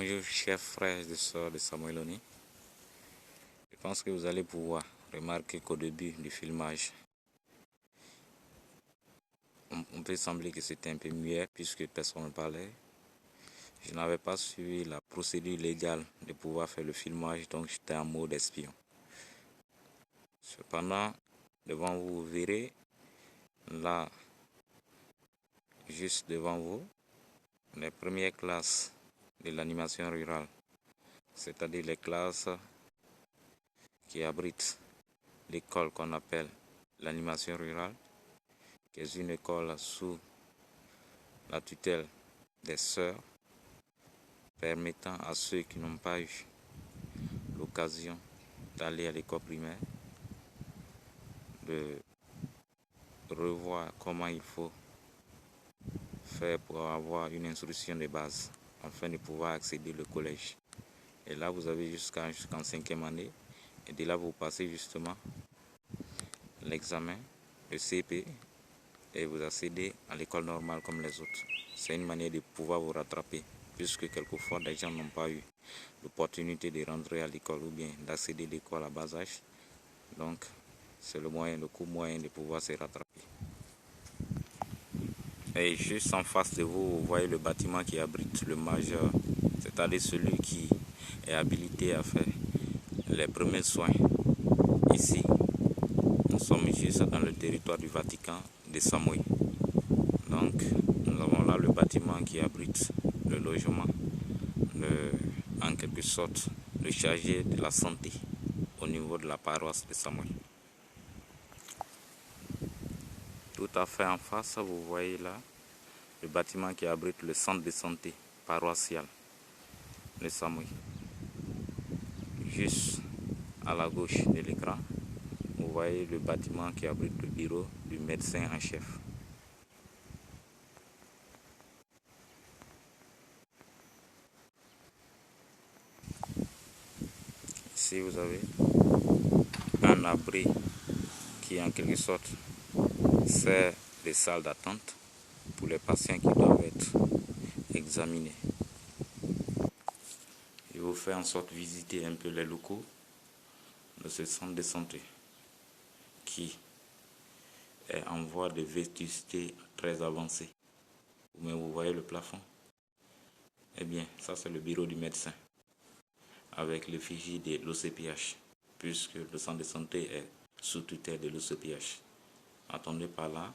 Bonjour chers frères et sœurs de Samuel Oni. Je pense que vous allez pouvoir remarquer qu'au début du filmage, on peut sembler que c'était un peu muet puisque personne ne parlait. Je n'avais pas suivi la procédure légale de pouvoir faire le filmage, donc j'étais en mode espion. Cependant, devant vous, vous verrez là, juste devant vous, les premières classes de l'animation rurale, c'est-à-dire les classes qui abritent l'école qu'on appelle l'animation rurale, qui est une école sous la tutelle des sœurs, permettant à ceux qui n'ont pas eu l'occasion d'aller à l'école primaire de revoir comment il faut faire pour avoir une instruction de base afin de pouvoir accéder au collège. Et là, vous avez jusqu'en 5e année. Et de là, vous passez justement l'examen, le CP, et vous accédez à l'école normale comme les autres. C'est une manière de pouvoir vous rattraper, puisque quelquefois, des gens n'ont pas eu l'opportunité de rentrer à l'école ou bien d'accéder à l'école à bas âge. Donc, c'est le court moyen de pouvoir se rattraper. Et juste en face de vous, vous voyez le bâtiment qui abrite le majeur, c'est-à-dire celui qui est habilité à faire les premiers soins. Ici, nous sommes juste dans le territoire du Vatican de Samui. Donc, nous avons là le bâtiment qui abrite le logement, en quelque sorte, le chargé de la santé au niveau de la paroisse de Samui. Tout à fait en face, vous voyez là le bâtiment qui abrite le centre de santé paroissial de Samui. Juste à la gauche de l'écran, vous voyez le bâtiment qui abrite le bureau du médecin en chef. Ici, vous avez un abri qui, en quelque sorte, sert de salle d'attente pour les patients qui doivent être examinés. Je vous fais en sorte de visiter un peu les locaux de ce centre de santé qui est en voie de vétusté très avancée. Mais vous voyez le plafond? Eh bien, ça c'est le bureau du médecin avec l'effigie de l'OCPH, puisque le centre de santé est sous tutelle de l'OCPH. Attendez par là,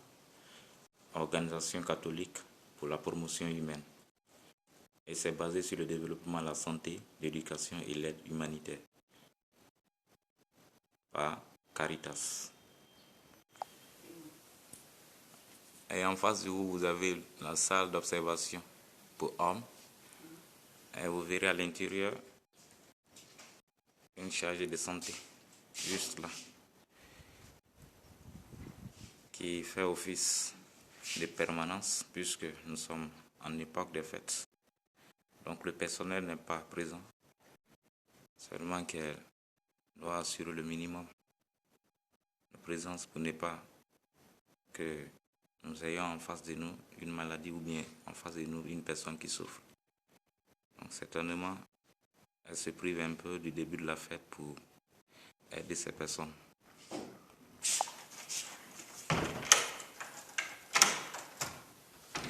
Organisation catholique pour la promotion humaine. Et c'est basé sur le développement de la santé, l'éducation et l'aide humanitaire par Caritas. Et en face de vous, vous avez la salle d'observation pour hommes. Et vous verrez à l'intérieur une chargée de santé, juste là, qui fait office de permanence puisque nous sommes en époque de fête. Donc le personnel n'est pas présent, seulement qu'elle doit assurer le minimum de présence pour ne pas que nous ayons en face de nous une maladie ou bien en face de nous une personne qui souffre. Donc certainement, elle se prive un peu du début de la fête pour aider ces personnes.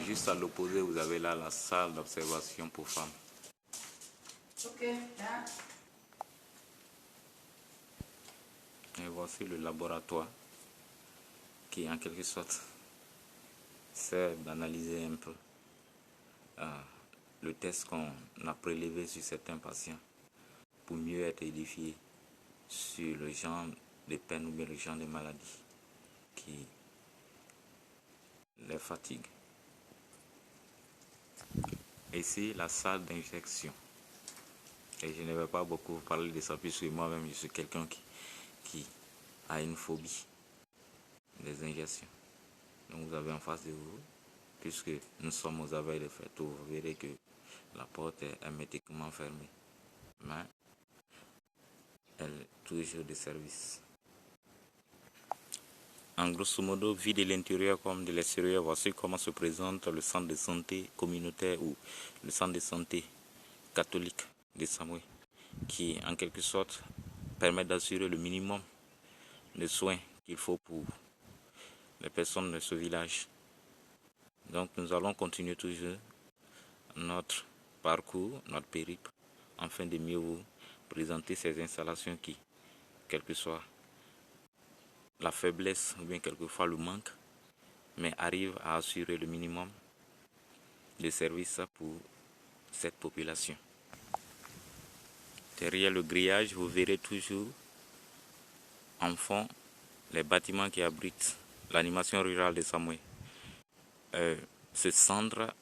Juste à l'opposé, vous avez là la salle d'observation pour femmes. Et voici le laboratoire qui, en quelque sorte, sert d'analyser un peu le test qu'on a prélevé sur certains patients pour mieux être édifié sur le genre de peine ou bien le genre de maladie qui les fatigue. Ici, la salle d'injection. Et je ne vais pas beaucoup parler de ça puisque moi-même je suis quelqu'un qui a une phobie des injections. Donc vous avez en face de vous, puisque nous sommes aux abeilles de fête, vous verrez que la porte est hermétiquement fermée. Mais elle est toujours de service. En grosso modo, vu de l'intérieur comme de l'extérieur, voici comment se présente le centre de santé communautaire ou le centre de santé catholique de Samoué, qui en quelque sorte permet d'assurer le minimum de soins qu'il faut pour les personnes de ce village. Donc nous allons continuer toujours notre parcours, notre périple, afin de mieux vous présenter ces installations qui, quelle que soit la faiblesse ou bien quelquefois le manque, mais arrivent à assurer le minimum de services pour cette population. Derrière le grillage, vous verrez toujours en fond les bâtiments qui abritent l'animation rurale de Samoué. Ce centre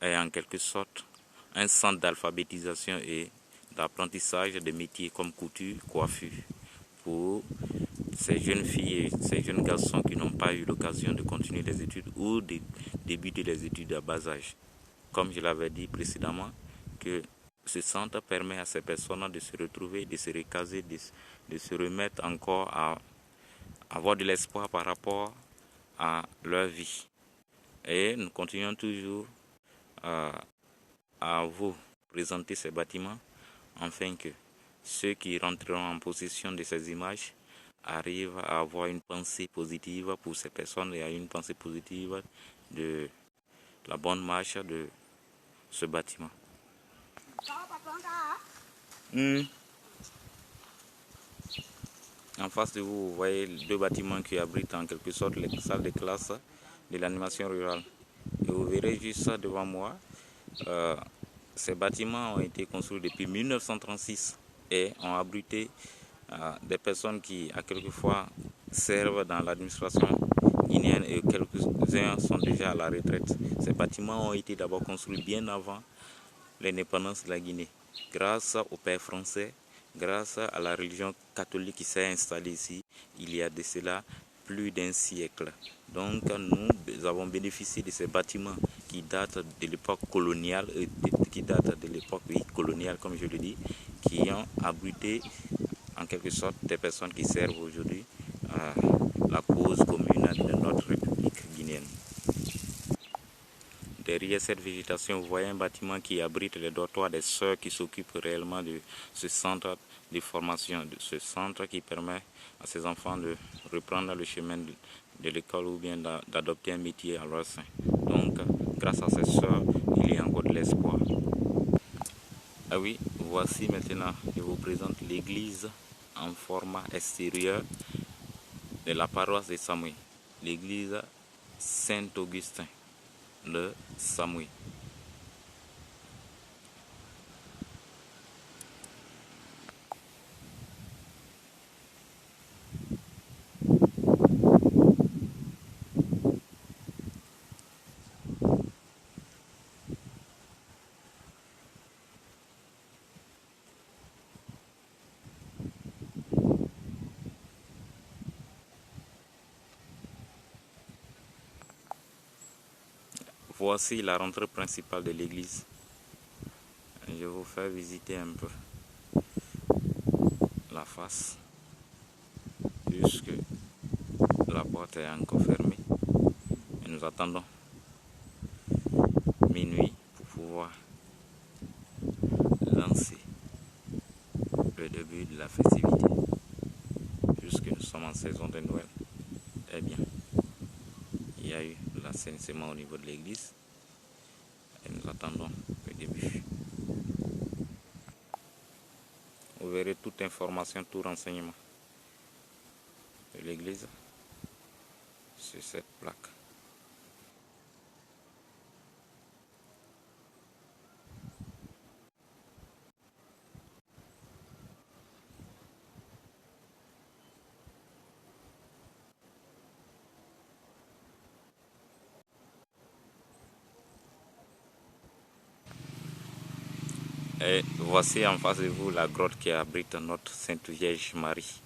est en quelque sorte un centre d'alphabétisation et d'apprentissage de métiers comme couture, coiffure, pour ces jeunes filles et ces jeunes garçons qui n'ont pas eu l'occasion de continuer les études ou de débuter les études à bas âge. Comme je l'avais dit précédemment, que ce centre permet à ces personnes de se retrouver, de se recaser, de se remettre encore à avoir de l'espoir par rapport à leur vie. Et nous continuons toujours à vous présenter ces bâtiments afin que ceux qui rentreront en possession de ces images arrivent à avoir une pensée positive pour ces personnes et à une pensée positive de la bonne marche de ce bâtiment. En face de vous, vous voyez deux bâtiments qui abritent en quelque sorte les salles de classe de l'animation rurale. Et vous verrez juste ça devant moi. Ces bâtiments ont été construits depuis 1936 et ont abrité des personnes qui, à quelquefois, servent dans l'administration guinéenne et quelques-uns sont déjà à la retraite. Ces bâtiments ont été d'abord construits bien avant l'indépendance de la Guinée, grâce aux pères français, grâce à la religion catholique qui s'est installée ici il y a de cela plus d'un siècle. Donc nous avons bénéficié de ces bâtiments qui datent de l'époque coloniale, coloniale comme je le dis, qui ont abrité en quelque sorte des personnes qui servent aujourd'hui à la cause commune de notre République guinéenne. Derrière cette végétation, vous voyez un bâtiment qui abrite les dortoirs des sœurs qui s'occupent réellement de ce centre de formation, de ce centre qui permet à ces enfants de reprendre le chemin de l'école ou bien d'adopter un métier à leur sein. Donc, grâce à ces sœurs, il y a encore de l'espoir. Ah oui, voici maintenant, je vous présente l'église en format extérieur de la paroisse de Samoué, l'église Saint-Augustin de Samoué. Voici la rentrée principale de l'église. Je vais vous faire visiter un peu la face, puisque la porte est encore fermée. Et nous attendons minuit pour pouvoir lancer le début de la festivité, puisque nous sommes en saison de Noël. Eh bien, il y a eu l'assainissement au niveau de l'église et nous attendons le début. Vous verrez toute information, tout renseignement de l'église sur cette plaque. Et voici en face de vous la grotte qui abrite notre Sainte Vierge Marie,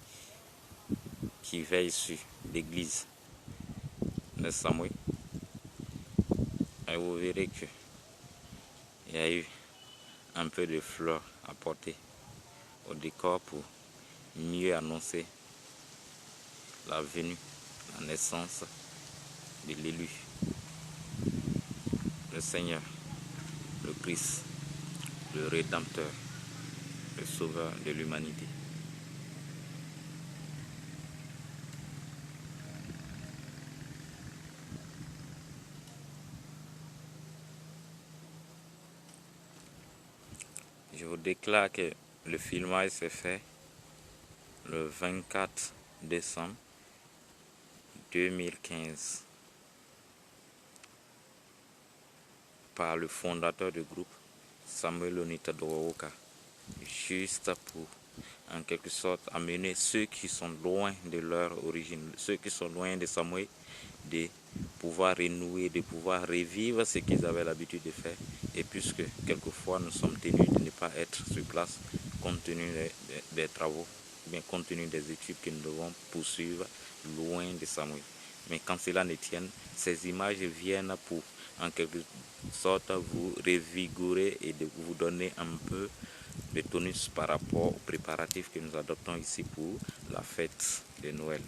qui veille sur l'église de Samoué. Et vous verrez qu'il y a eu un peu de fleurs apportées au décor pour mieux annoncer la venue, la naissance de l'élu, le Seigneur, le Christ. le Rédempteur, le Sauveur de l'humanité. Je vous déclare que le filmage s'est fait le 24 décembre 2015 par le fondateur du groupe, Samuel Onita Dorowoka, juste pour en quelque sorte amener ceux qui sont loin de leur origine, ceux qui sont loin de Samuel, de pouvoir renouer, de pouvoir revivre ce qu'ils avaient l'habitude de faire. Et puisque quelquefois nous sommes tenus de ne pas être sur place compte tenu des travaux, bien compte tenu des études que nous devons poursuivre loin de Samuel. Mais quand cela ne tienne, ces images viennent pour en quelque sorte vous revigorer et de vous donner un peu de tonus par rapport aux préparatifs que nous adoptons ici pour la fête de Noël.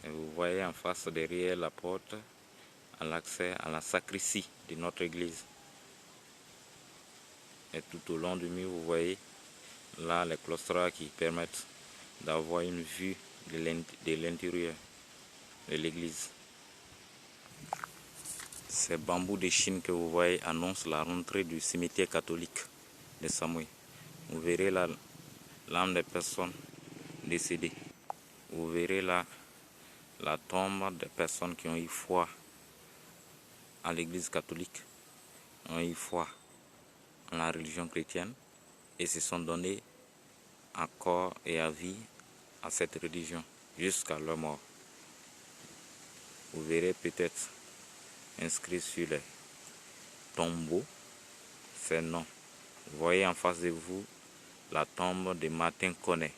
Et vous voyez en face derrière la porte à l'accès à la sacristie de notre église. Et tout au long du mur, vous voyez là les claustras qui permettent d'avoir une vue de l'intérieur de l'église. Ces bambous de Chine que vous voyez annoncent la rentrée du cimetière catholique de Samuel. Vous verrez là l'âme des personnes décédées. Vous verrez là la tombe des personnes qui ont eu foi à l'église catholique, ont eu foi en la religion chrétienne et se sont donnés à corps et à vie à cette religion jusqu'à leur mort. Vous verrez peut-être inscrit sur les tombeaux ces noms. Vous voyez en face de vous la tombe de Martin Connet,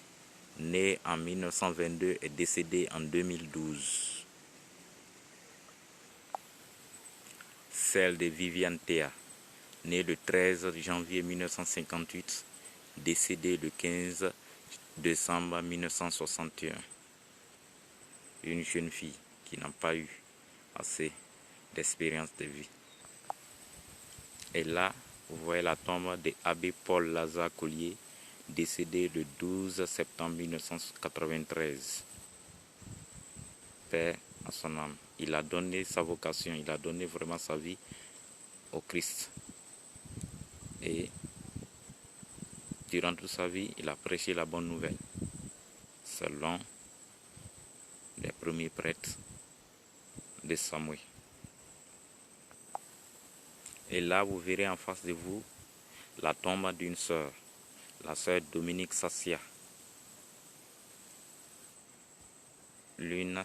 né en 1922 et décédé en 2012. Celle de Viviane Théa, née le 13 janvier 1958, décédée le 15 décembre 1961. Une jeune fille qui n'a pas eu assez d'expérience de vie. Et là, vous voyez la tombe de Abbé Paul Lazare Collier, décédé le 12 septembre 1993. Paix à son âme. Il a donné sa vocation, il a donné vraiment sa vie au Christ. Et durant toute sa vie, il a prêché la bonne nouvelle, selon les premiers prêtres de Samuel. Et là, vous verrez en face de vous la tombe d'une sœur, la sœur Dominique Sassia, l'une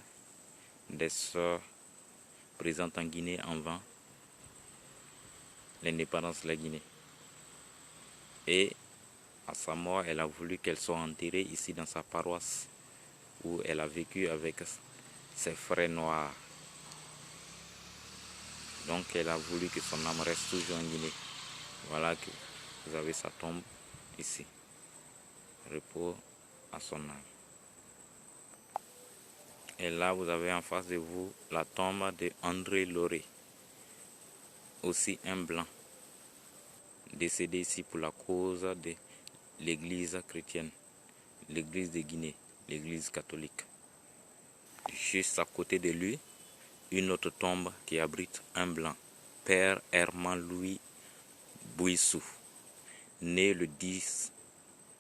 des sœurs présentes en Guinée avant l'indépendance de la Guinée. Et à sa mort, elle a voulu qu'elle soit enterrée ici dans sa paroisse, où elle a vécu avec ses frères noirs. Donc elle a voulu que son âme reste toujours en Guinée. Voilà que vous avez sa tombe ici. Repos à son âme. Et là, vous avez en face de vous la tombe de André Lauré, aussi un blanc, décédé ici pour la cause de l'église chrétienne, l'église de Guinée, l'église catholique. Juste à côté de lui, une autre tombe qui abrite un blanc, Père Herman Louis Bouissou, né le 10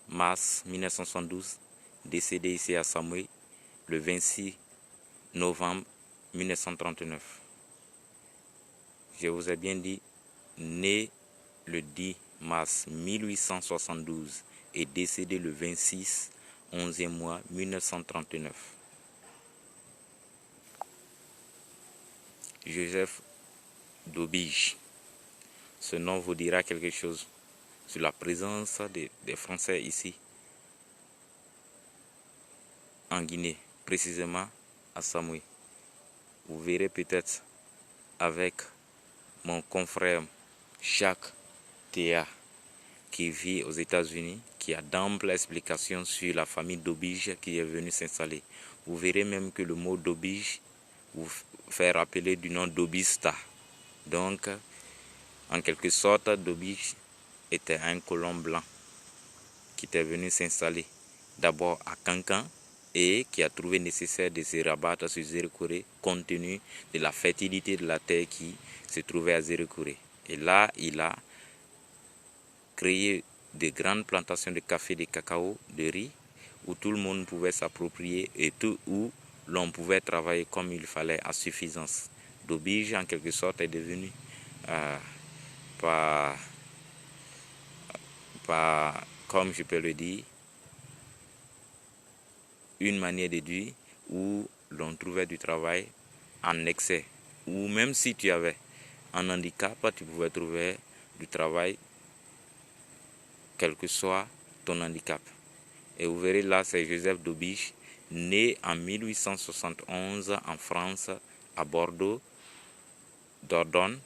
mars 1972, décédé ici à Samuel le 26 novembre 1939. Je vous ai bien dit, né le 10 mars 1872 et décédé le 26 11e mois 1939. Joseph Dobige, ce nom vous dira quelque chose sur la présence des Français ici en Guinée, précisément à Samoué. Vous verrez peut-être avec mon confrère Jacques Théa qui vit aux États-Unis, qui a d'amples explications sur la famille d'Obige qui est venue s'installer. Vous verrez même que le mot d'Obige vous fait rappeler du nom d'Obista. Donc, en quelque sorte, d'Obige était un colon blanc qui était venu s'installer d'abord à Cancan et qui a trouvé nécessaire de se rabattre sur Zérekore compte tenu de la fertilité de la terre qui se trouvait à Zérekore. Et là, il a créé de grandes plantations de café, de cacao, de riz, où tout le monde pouvait s'approprier et où l'on pouvait travailler comme il fallait à suffisance. D'Obige, en quelque sorte, est devenu comme je peux le dire, une manière de dire où l'on trouvait du travail en excès. Ou même si tu avais un handicap, tu pouvais trouver du travail quel que soit ton handicap. Et vous verrez là, c'est Joseph d'Obige, né en 1871 en France, à Bordeaux, Dordogne,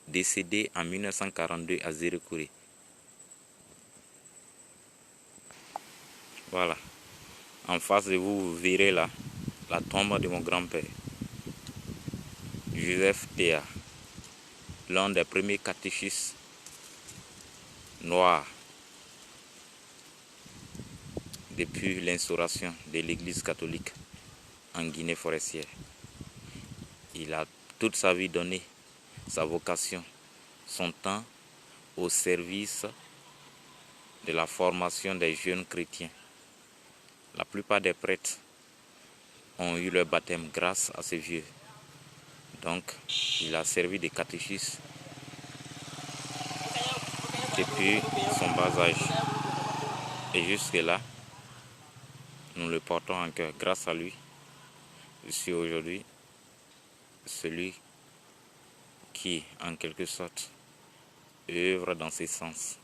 décédé en 1942 à Zérekore. Voilà. En face de vous, vous verrez là la tombe de mon grand-père, Joseph Théa, l'un des premiers catéchistes noirs depuis l'instauration de l'Église catholique en Guinée forestière. Il a toute sa vie donné sa vocation, son temps au service de la formation des jeunes chrétiens. La plupart des prêtres ont eu leur baptême grâce à ces vieux. Donc, il a servi de catéchiste depuis son bas âge. Et jusque-là, nous le portons en cœur. Grâce à lui, je suis aujourd'hui celui qui, en quelque sorte, œuvre dans ce sens.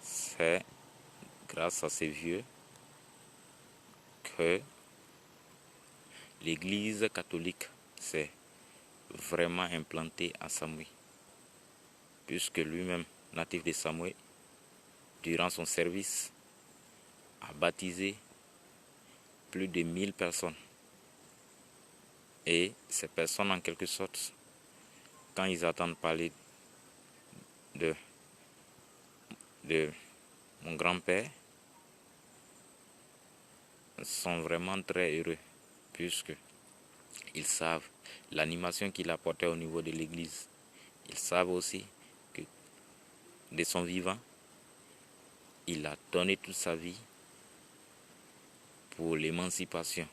C'est grâce à ces vieux que l'Église catholique s'est vraiment implantée à Samoué, puisque lui-même, natif de Samoué, durant son service, a baptisé plus de 1000 personnes. Et ces personnes, en quelque sorte, quand ils entendent parler de mon grand-père, sont vraiment très heureux, puisque ils savent l'animation qu'il apportait au niveau de l'église. Ils savent aussi que de son vivant, il a donné toute sa vie pour l'émancipation.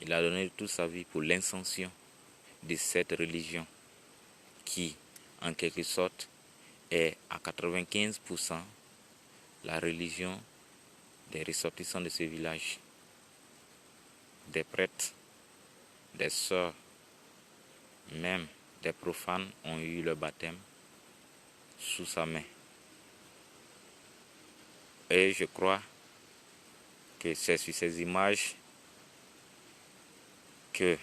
Il a donné toute sa vie pour l'incension de cette religion qui, en quelque sorte, est à 95% la religion des ressortissants de ce village. Des prêtres, des sœurs, même des profanes ont eu le baptême sous sa main. Et je crois que c'est sur ces images que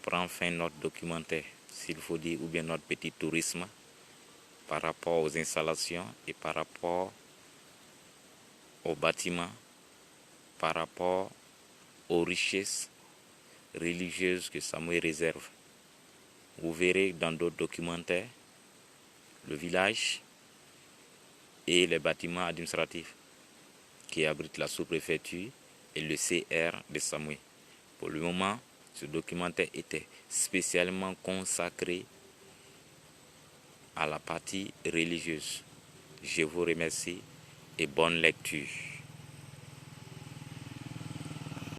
prend fin notre documentaire, s'il faut dire, ou bien notre petit tourisme par rapport aux installations et par rapport aux bâtiments, par rapport aux richesses religieuses que Samoué réserve. Vous verrez dans d'autres documentaires le village et les bâtiments administratifs qui abritent la sous-préfecture et le CR de Samoué. Pour le moment, ce documentaire était spécialement consacré à la partie religieuse. Je vous remercie et bonne lecture.